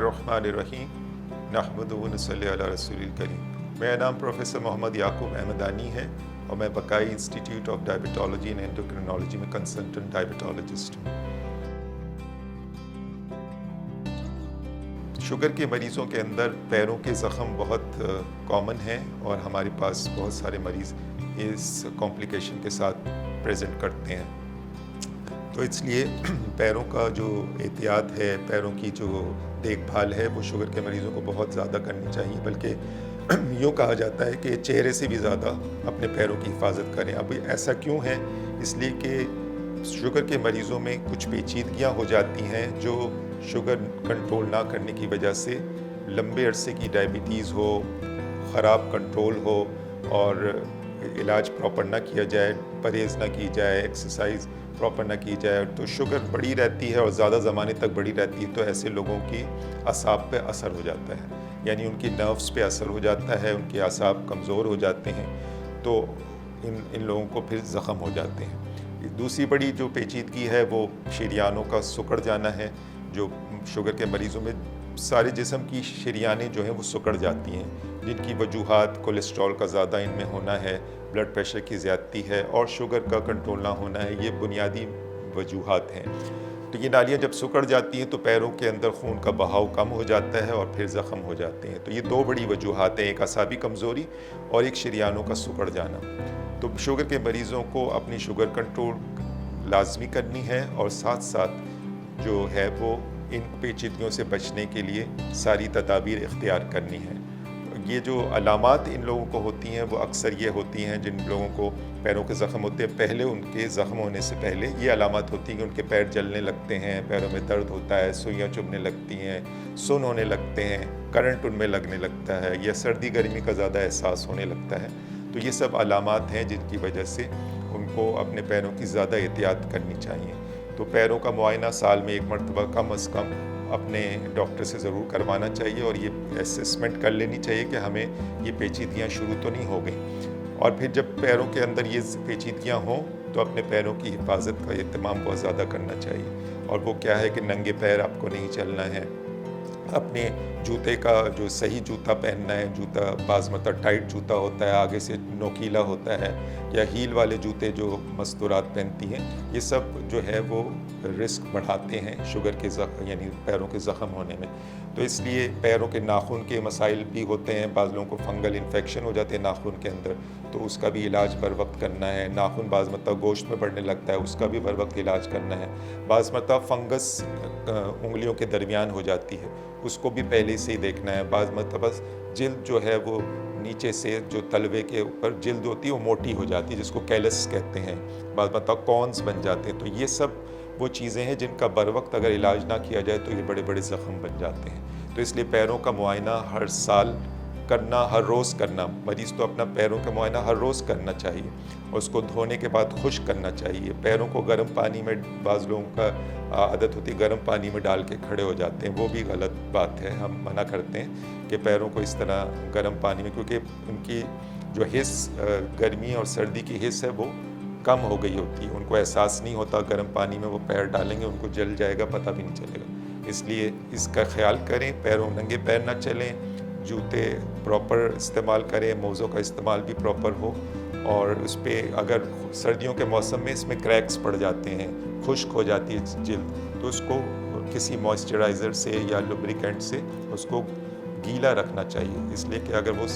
الرحمن الرحیم نحمدہ و نصلی علی رسول الکریم۔ میرا نام پروفیسر محمد یعقوب احمدانی ہے اور میں بقائی انسٹیٹیوٹ آف ڈائبٹالوجی اینڈ اینڈوکرینالوجی میں کنسلٹنٹ ڈائبٹالوجسٹ ہوں۔ شوگر کے مریضوں کے اندر پیروں کے زخم بہت کامن ہیں اور ہمارے پاس بہت سارے مریض اس کمپلیکیشن کے ساتھ پریزنٹ کرتے ہیں، تو اس لیے پیروں کا جو احتیاط ہے، پیروں کی جو دیکھ بھال ہے وہ شوگر کے مریضوں کو بہت زیادہ کرنی چاہیے، بلکہ یوں کہا جاتا ہے کہ چہرے سے بھی زیادہ اپنے پیروں کی حفاظت کریں۔ اب ایسا کیوں ہے؟ اس لیے کہ شوگر کے مریضوں میں کچھ پیچیدگیاں ہو جاتی ہیں جو شوگر کنٹرول نہ کرنے کی وجہ سے لمبے عرصے کی ڈائبٹیز ہو، خراب کنٹرول ہو اور علاج پراپر نہ کیا جائے، پرہیز نہ کی جائے، ایکسرسائز پراپر نہ کی جائے تو شوگر بڑھی رہتی ہے اور زیادہ زمانے تک بڑھی رہتی ہے، تو ایسے لوگوں کی اعصاب پہ اثر ہو جاتا ہے، یعنی ان کی نروز پہ اثر ہو جاتا ہے، ان کے اعصاب کمزور ہو جاتے ہیں، تو ان لوگوں کو پھر زخم ہو جاتے ہیں۔ دوسری بڑی جو پیچیدگی ہے وہ شریانوں کا سکڑ جانا ہے، جو شوگر کے مریضوں میں سارے جسم کی شریانیں جو ہیں وہ سکڑ جاتی ہیں، جن کی وجوہات کولیسٹرول کا زیادہ ان میں ہونا ہے، بلڈ پریشر کی زیادتی ہے اور شوگر کا کنٹرول نہ ہونا ہے، یہ بنیادی وجوہات ہیں۔ تو یہ نالیاں جب سکڑ جاتی ہیں تو پیروں کے اندر خون کا بہاؤ کم ہو جاتا ہے اور پھر زخم ہو جاتے ہیں۔ تو یہ دو بڑی وجوہات ہیں، ایک اعصابی کمزوری اور ایک شریانوں کا سکڑ جانا۔ تو شوگر کے مریضوں کو اپنی شوگر کنٹرول لازمی کرنی ہے اور ساتھ ساتھ جو ہے وہ ان پیچیدگیوں سے بچنے کے لیے ساری تدابیر اختیار کرنی ہے۔ یہ جو علامات ان لوگوں کو ہوتی ہیں وہ اکثر یہ ہوتی ہیں، جن لوگوں کو پیروں کے زخم ہوتے ہیں پہلے ان کے زخم ہونے سے پہلے یہ علامات ہوتی ہیں کہ ان کے پیر جلنے لگتے ہیں، پیروں میں درد ہوتا ہے، سوئیاں چبھنے لگتی ہیں، سن ہونے لگتے ہیں، کرنٹ ان میں لگنے لگتا ہے یا سردی گرمی کا زیادہ احساس ہونے لگتا ہے۔ تو یہ سب علامات ہیں جن کی وجہ سے ان کو اپنے پیروں کی زیادہ احتیاط کرنی چاہیے۔ تو پیروں کا معائنہ سال میں ایک مرتبہ کم از کم اپنے ڈاکٹر سے ضرور کروانا چاہیے اور یہ اسسمنٹ کر لینی چاہیے کہ ہمیں یہ پیچیدگیاں شروع تو نہیں ہو گئیں، اور پھر جب پیروں کے اندر یہ پیچیدگیاں ہوں تو اپنے پیروں کی حفاظت کا اہتمام بہت زیادہ کرنا چاہیے، اور وہ کیا ہے کہ ننگے پیر آپ کو نہیں چلنا ہے، اپنے جوتے کا جو صحیح جوتا پہننا ہے، جوتا بعض مرتبہ ٹائٹ جوتا ہوتا ہے، آگے سے نوکیلا ہوتا ہے، یا ہیل والے جوتے جو مستورات پہنتی ہیں، یہ سب جو ہے وہ رسک بڑھاتے ہیں شوگر کے یعنی پیروں کے زخم ہونے میں۔ تو اس لیے پیروں کے ناخن کے مسائل بھی ہوتے ہیں، بعض لوگوں کو فنگل انفیکشن ہو جاتے ہیں ناخن کے اندر، تو اس کا بھی علاج بر وقت کرنا ہے۔ ناخن بعض مرتبہ گوشت میں بڑھنے لگتا ہے، اس کا بھی بر وقت علاج کرنا ہے۔ بعض مرتبہ فنگس انگلیوں کے درمیان ہو جاتی ہے، اس کو بھی پہلے سے ہی دیکھنا ہے۔ بعض مرتبہ جلد جو ہے وہ نیچے سے جو تلوے کے اوپر جلد ہوتی ہے وہ موٹی ہو جاتی ہے، جس کو کیلس کہتے ہیں، بعض مرتبہ کونز بن جاتے ہیں۔ تو یہ سب وہ چیزیں ہیں جن کا بر وقت اگر علاج نہ کیا جائے تو یہ بڑے بڑے زخم بن جاتے ہیں۔ تو اس لیے پیروں کا معائنہ ہر سال کرنا، ہر روز کرنا، مریض تو اپنا پیروں کا معائنہ ہر روز کرنا چاہیے، اور اس کو دھونے کے بعد خشک کرنا چاہیے۔ پیروں کو گرم پانی میں، بعض لوگوں کا عادت ہوتی ہے گرم پانی میں ڈال کے کھڑے ہو جاتے ہیں، وہ بھی غلط بات ہے۔ ہم منع کرتے ہیں کہ پیروں کو اس طرح گرم پانی میں، کیونکہ ان کی جو حس گرمی اور سردی کی حس ہے وہ کم ہو گئی ہوتی ہے، ان کو احساس نہیں ہوتا گرم پانی میں وہ پیر ڈالیں گے ان کو جل جائے گا، پتہ بھی نہیں چلے گا۔ اس لیے اس کا خیال کریں، پیروں ننگے پیر نہ چلیں، جوتے پراپر استعمال کریں، موزوں کا استعمال بھی پراپر ہو، اور اس پہ اگر سردیوں کے موسم میں اس میں کریکس پڑ جاتے ہیں، خشک ہو جاتی ہے جلد، تو اس کو کسی موئسچرائزر سے یا لوبریکینٹ سے اس کو گیلا رکھنا چاہیے، اس لیے کہ اگر وہ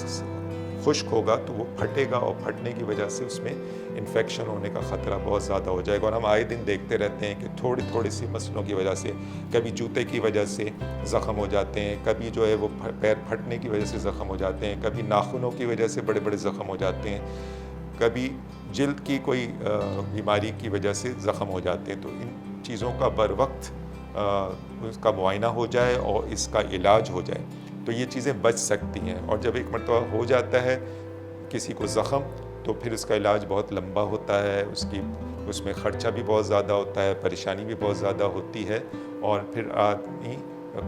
خشک ہوگا تو وہ پھٹے گا، اور پھٹنے کی وجہ سے اس میں انفیکشن ہونے کا خطرہ بہت زیادہ ہو جائے گا۔ اور ہم آئے دن دیکھتے رہتے ہیں کہ تھوڑی سی مسئلوں کی وجہ سے، کبھی جوتے کی وجہ سے زخم ہو جاتے ہیں، کبھی جو ہے وہ پیر پھٹنے کی وجہ سے زخم ہو جاتے ہیں، کبھی ناخنوں کی وجہ سے بڑے بڑے زخم ہو جاتے ہیں، کبھی جلد کی کوئی بیماری کی وجہ سے زخم ہو جاتے ہیں۔ تو ان چیزوں کا بر وقت اس کا معائنہ ہو جائے اور اس کا علاج ہو جائے تو یہ چیزیں بچ سکتی ہیں۔ اور جب ایک مرتبہ ہو جاتا ہے کسی کو زخم تو پھر اس کا علاج بہت لمبا ہوتا ہے، اس میں خرچہ بھی بہت زیادہ ہوتا ہے، پریشانی بھی بہت زیادہ ہوتی ہے، اور پھر آدمی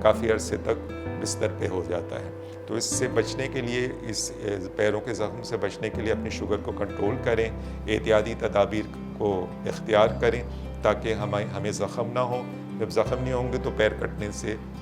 کافی عرصے تک بستر پہ ہو جاتا ہے۔ تو اس سے بچنے کے لیے، اس پیروں کے زخم سے بچنے کے لیے اپنی شوگر کو کنٹرول کریں، احتیاطی تدابیر کو اختیار کریں تاکہ ہمیں زخم نہ ہو۔ جب زخم نہیں ہوں گے تو پیر کٹنے سے